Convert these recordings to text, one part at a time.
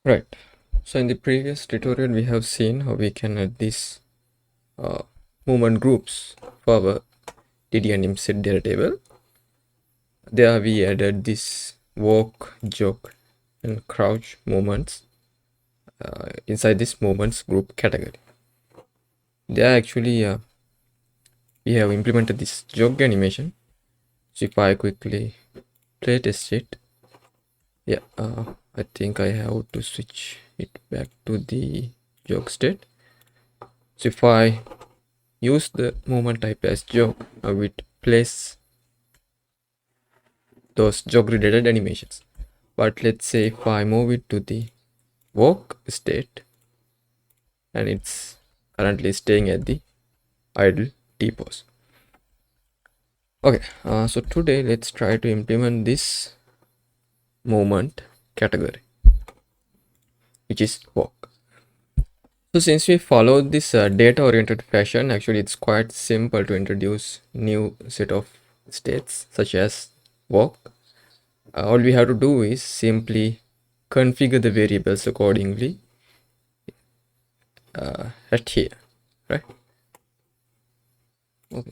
Right. So in the previous tutorial, we have seen how we can add these uh, movement groups for our DD and set data table. There we added this walk, jog, and crouch movements inside this movements group category. There actually we have implemented this jog animation. So if I quickly play test it, yeah, I think I have to switch it back to the jog state. So if I use the movement type as jog, I will place those jog related animations. But let's say if I move it to the walk state and it's currently staying at the idle T pose. Okay, so today let's try to implement this movement category, which is walk. So since we follow this data oriented fashion, actually it's quite simple to introduce new set of states such as walk. All we have to do is simply configure the variables accordingly at here, right? Okay.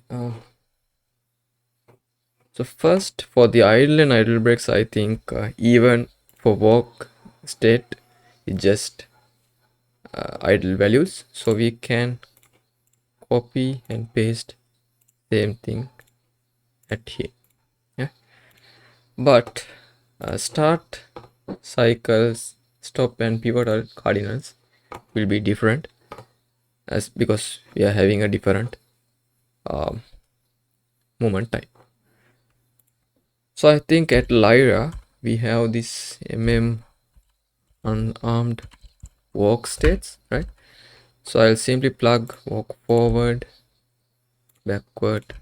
So first for the idle and idle breaks, I think even for walk state is just idle values. So we can copy and paste same thing at here. Yeah. But start, cycles, stop and pivotal cardinals will be different as because we are having a different um, movement type. So I think at Lyra we have this unarmed walk states, right? So I'll simply plug walk forward, backward,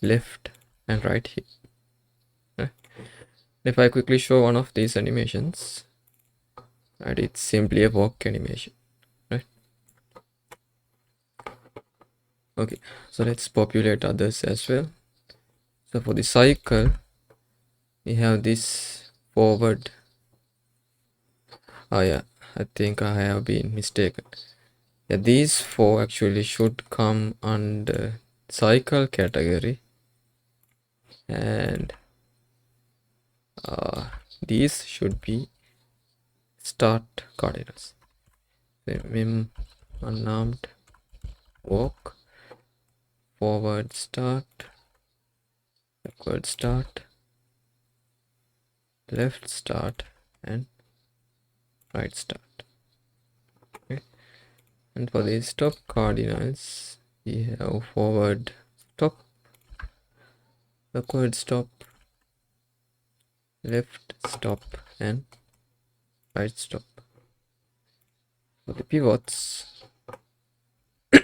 left, and right here. Right? If I quickly show one of these animations, right, it's simply a walk animation, right? Okay, so let's populate others as well. So for the cycle, we have this forward. Oh yeah, I think I have been mistaken. Yeah, these four actually should come under cycle category, and these should be start coordinates. Mim unarmed walk, forward start, backward start, left start, and right start. Okay. And for the stop cardinals, we have forward stop, backward stop, left stop, and right stop. For the pivots,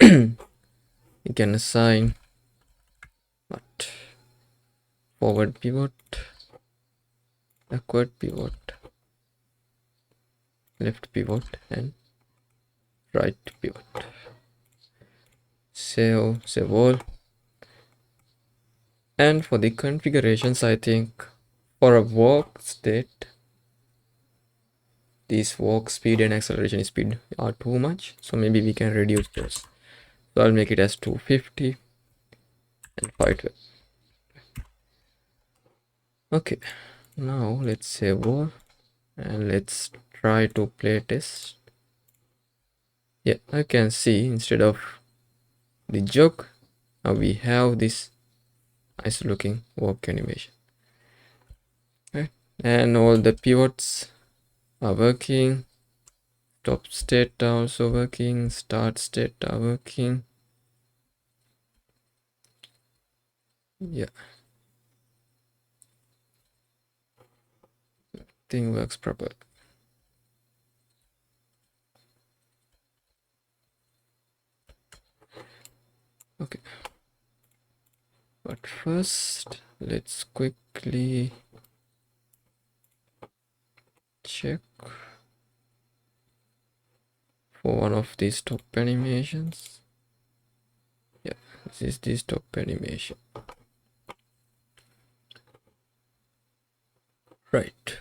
you can assign what forward pivot, backward pivot, left pivot, and right pivot. Save all. And for the configurations, I think for a walk state, these walk speed and acceleration speed are too much, so maybe we can reduce those. So I'll make it as 250 and 512. Okay, now let's save all and let's try to play test. Yeah, I can see instead of the jog, now we have this nice looking walk animation, right? And all the pivots are working. Stop state are also working. Start state are working. Yeah, thing works properly. Okay, but first let's quickly check for one of these top animations. Yeah, this is the top animation. Right.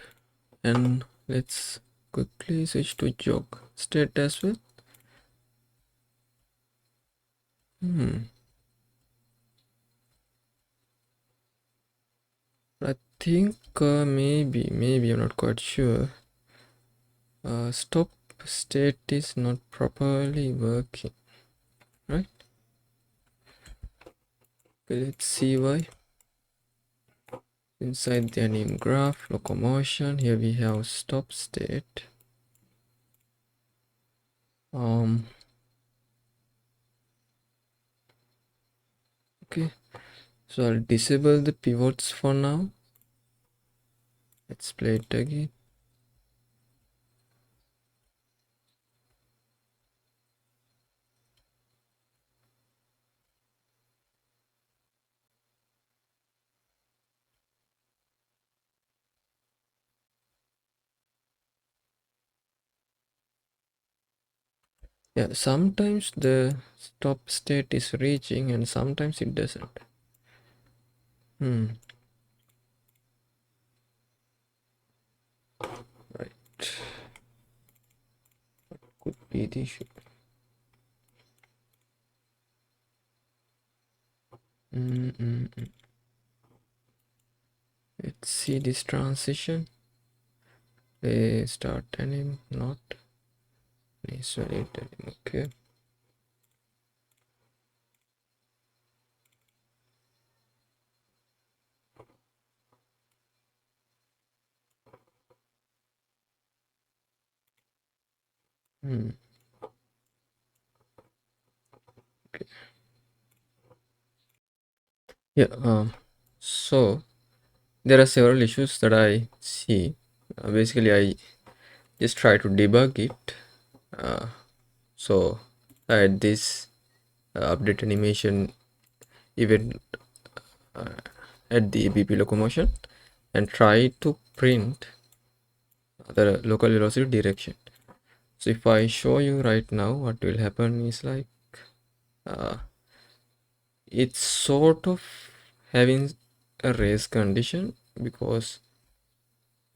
and let's quickly switch to jog state as well. I think maybe I'm not quite sure. Stop state is not properly working, right? Okay, let's see why. Inside the anim graph locomotion, here we have stop state. Okay, so I'll disable the pivots for now. Let's play it again. Yeah, sometimes the stop state is reaching and sometimes it doesn't. Right. Could be the issue. Let's see this transition. Start anim, not valid anim. Okay. Okay. Yeah. So there are several issues that I see. Basically, I just try to debug it. So I had this update animation event at the BP locomotion and try to print the local velocity direction. So if I show you right now, what will happen is like it's sort of having a race condition, because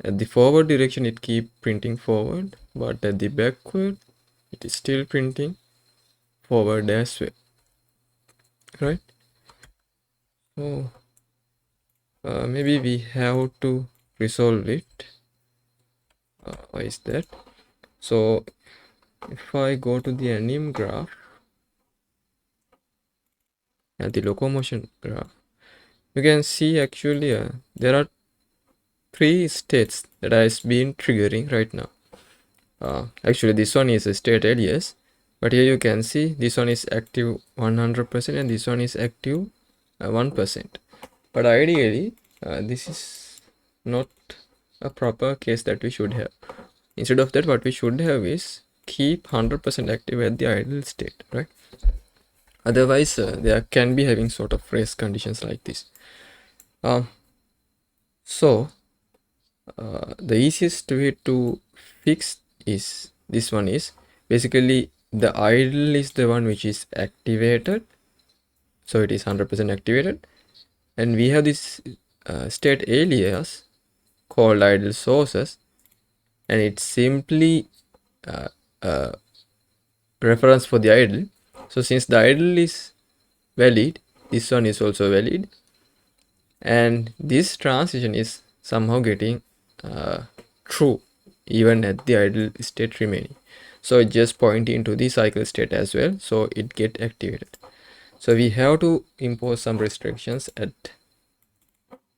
at the forward direction it keep printing forward, but at the backward it is still printing forward as well, right? So maybe we have to resolve it. Why is that? So if I go to the anim graph and the locomotion graph, you can see actually there are three states that has been triggering right now. Actually this one is a state alias, but here you can see this one is active 100% and this one is active 1%. But ideally this is not a proper case that we should have. Instead of that, what we should have is keep 100% active at the idle state, right? Otherwise there can be having sort of race conditions like this. So the easiest way to fix is this one is basically the idle is the one which is activated, so it is 100% activated, and we have this state alias called idle sources, and it's simply reference for the idle. So since the idle is valid, this one is also valid, and this transition is somehow getting true even at the idle state remaining. So just pointing to the cycle state as well, so it get activated. So we have to impose some restrictions at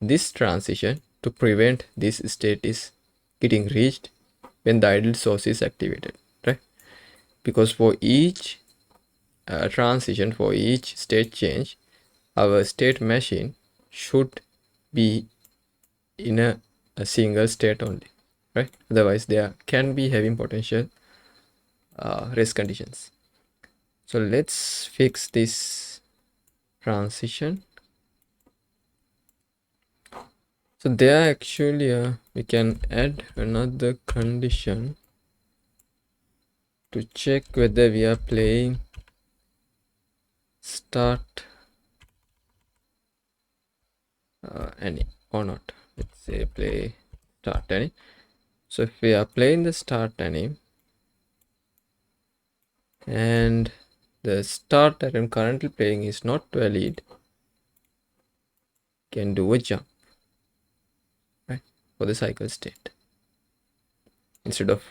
this transition to prevent this state is getting reached when the idle source is activated, right? Because for each transition, for each state change, our state machine should be in a single state only, right? Otherwise there can be having potential race conditions. So let's fix this transition. So there actually we can add another condition to check whether we are playing start any or not. Let's say play start any. So if we are playing the start anim and the start that I'm currently playing is not valid, can do a jump, right, for the cycle state instead of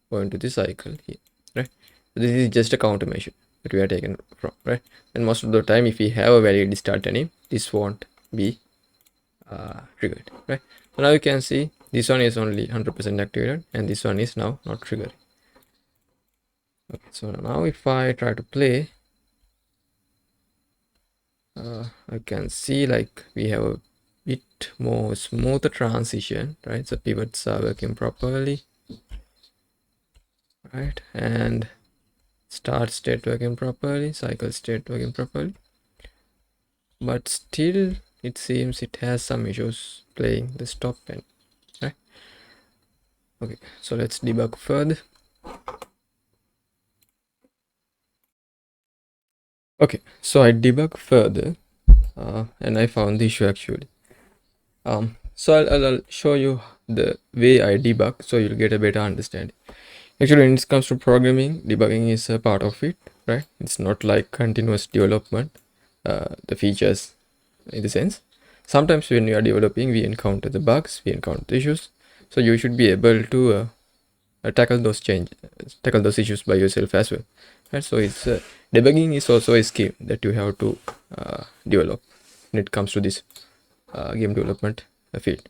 going to the cycle here, right? So this is just a countermeasure that we are taken from, right? And most of the time, if we have a valid start anim, this won't be triggered, right? So now you can see this one is only 100% activated and this one is now not triggering. Okay, so now if I try to play, I can see like we have a bit more smoother transition, right? So pivots are working properly, right? And start state working properly, cycle state working properly, but still it seems it has some issues playing the stop pen, right? Okay, so let's debug further. Okay, so I debug further and I found the issue actually. So I'll show you the way I debug so you'll get a better understanding. Actually, when it comes to programming, debugging is a part of it, right? It's not like continuous development, the features in the sense. Sometimes when you are developing, we encounter the bugs, we encounter the issues. So you should be able to tackle those issues by yourself as well. Right? So it's debugging is also a skill that you have to develop when it comes to this game development field.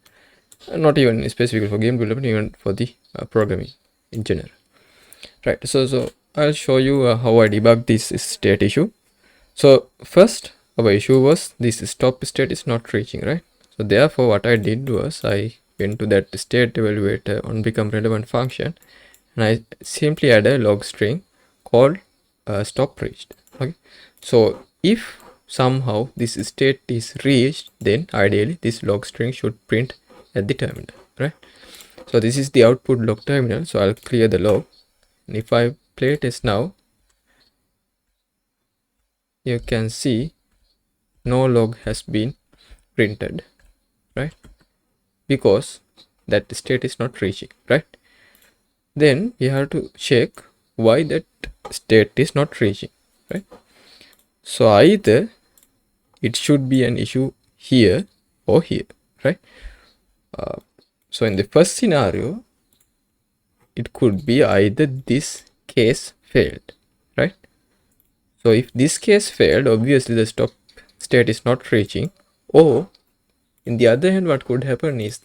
Not even specifically for game development, even for the programming in general. Right. So I'll show you how I debug this state issue. So first, our issue was this stop state is not reaching, right? So therefore, what I did was I went to that state evaluator on become relevant function, and I simply add a log string called stop reached. Okay. So if somehow this state is reached, then ideally this log string should print at the terminal, right? So this is the output log terminal. So I'll clear the log, and if I play test now, you can see no log has been printed, right? Because that state is not reaching, right? Then we have to check why that state is not reaching, right? So either it should be an issue here or here, right? So in the first scenario, it could be either this case failed, right? So if this case failed, obviously the stop state is not reaching, or in the other hand, what could happen is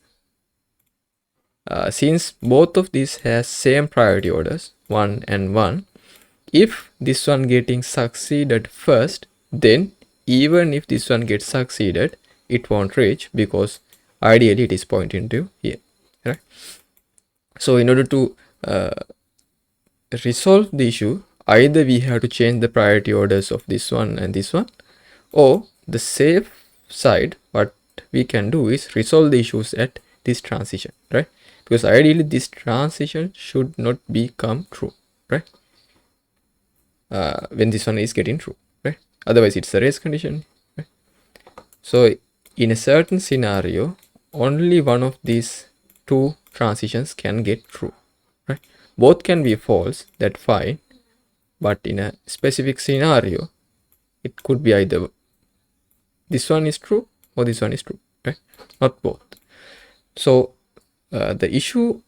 since both of these has same priority orders 1 and 1, if this one getting succeeded first, then even if this one gets succeeded, it won't reach because ideally it is pointing to here, right? So in order to resolve the issue, either we have to change the priority orders of this one and this one, or the safe side, what we can do is resolve the issues at this transition, right? Because ideally this transition should not become true, right? When this one is getting true, right? Otherwise it's a race condition, right? So in a certain scenario, only one of these two transitions can get true, right? Both can be false, that's fine, but in a specific scenario, it could be either this one is true or this one is true, right? Not both. So the issue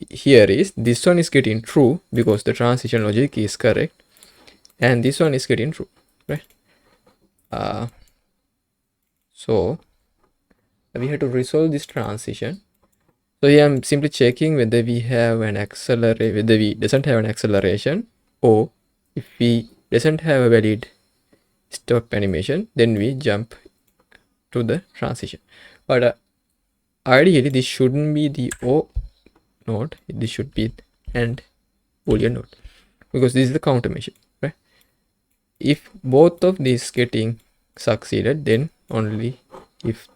here is this one is getting true because the transition logic is correct, and this one is getting true, right? So we have to resolve this transition. So here I'm simply checking whether we have an acceleration, whether we doesn't have an acceleration, or if we doesn't have a valid stop animation, then we jump to the transition. But ideally this shouldn't be the O node, this should be and boolean node, because this is the countermeasure, right? If both of these getting succeeded, then only if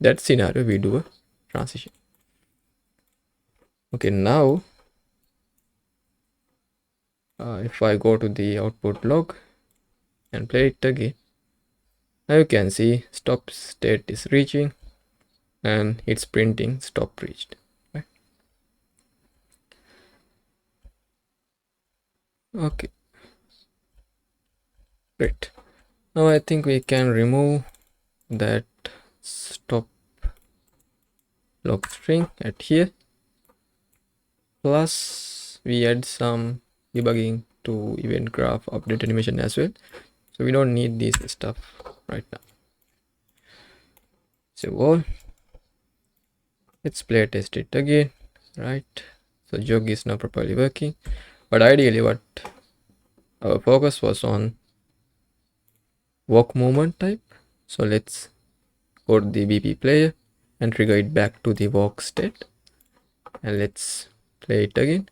that scenario we do a transition. Okay, now if I go to the output log and play it again, now you can see stop state is reaching and it's printing stop reached, right? Okay, great. Now I think we can remove that stop log string at here. Plus we add some debugging to event graph update animation as well. So we don't need this stuff right now. So all, let's play test it again, right? So jog is now properly working, but ideally what our focus was on walk movement type. So let's go to the BP player and trigger it back to the walk state, and let's play it again.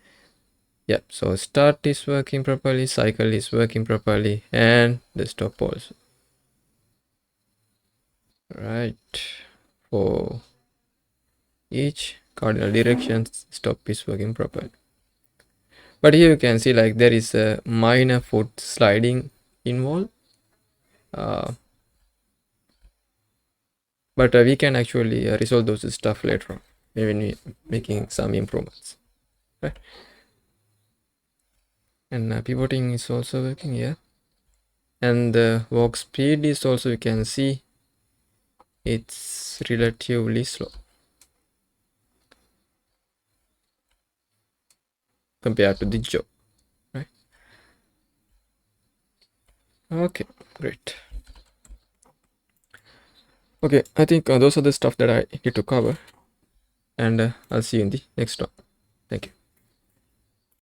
Yep, so start is working properly, cycle is working properly, and the stop also. Right, for each cardinal directions stop is working properly. But here you can see like there is a minor foot sliding involved, but we can actually resolve those stuff later on when we making some improvements, right? And pivoting is also working here, and the walk speed is also, you can see it's relatively slow compared to the jog, right? Okay, great. Okay, I think those are the stuff that I need to cover, and I'll see you in the next one. Thank you.